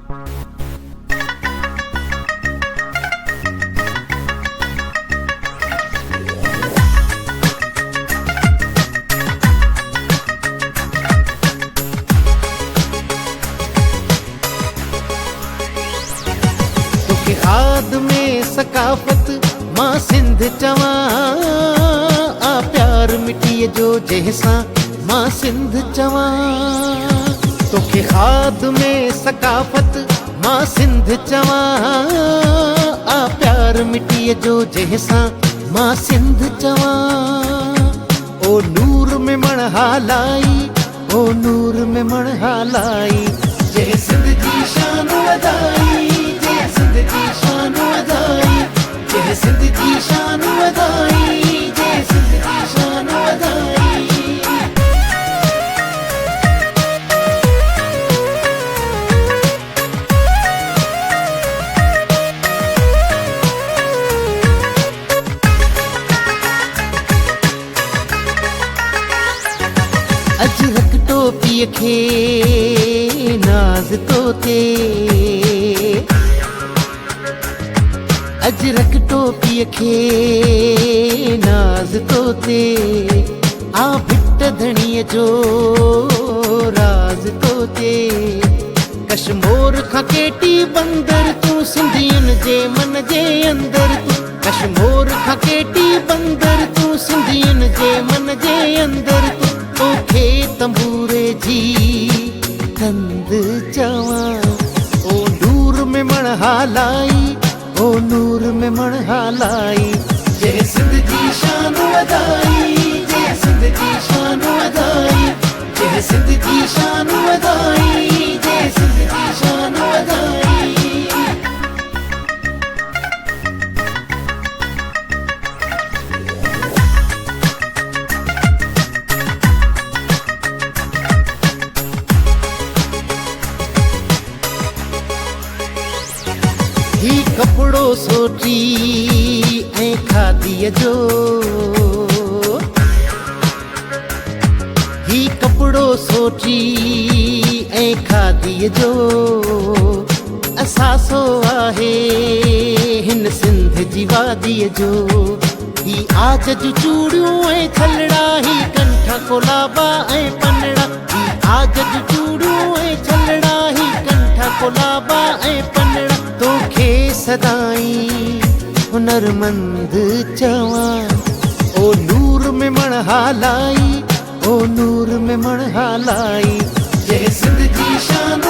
आद में सकाफत मां सिंध चवा आ प्यार मिटिए जो जैसा मां सिंध चवा तोखे खाद में सकाफत मां सिंध चवा आ प्यार मिटिए जो जैसा मां सिंध चवा ओ नूर में मणहालाई ओ नूर में मणहालाई जय सिंध की शान वधाई जय सिंध की शान वधाई जय सिंध की शान वधाई जय सिंध की शान वधाई। अजरक टोपी खे नाज तोते अजरक टोपी खे नाज तोते आ भिट धणीअ जो राज तोते कश्मोर खां केटी बंदर तूं सिंधियुनि जे मन जे अंदर तूं कश्मोर खां केटी बंदर तूं सिंधियुनि जे मन जे अंदर तूं तोखे तंबूरे जी कंद चवा ओ नूर में मणहालाई ओ नूर में मणहालाई जय सिंध की शान वधाई जय सिंध की शान वधाई जय सिंध की शान वधाई जय सिंध की शान वधाई। ही कपड़ो सोटी ऐं खादीअ जो ही कपड़ो सोटी ऐं खादीअ जो असासो आहे हिन सिंध जी वादीअ जो ही आज जूं चूड़ियूं ऐं छलड़ा ही कंठा कोलाबा ऐं पनड़ा ही आज जूं चूड़ियूं ऐं छलड़ा ही कंठा कोलाबा ऐं पनड़ा तोखे सदाई हुनरमंद चवा ओ नूर में मणहालाई ओ नूर में मणहालाई जय सिंध की शान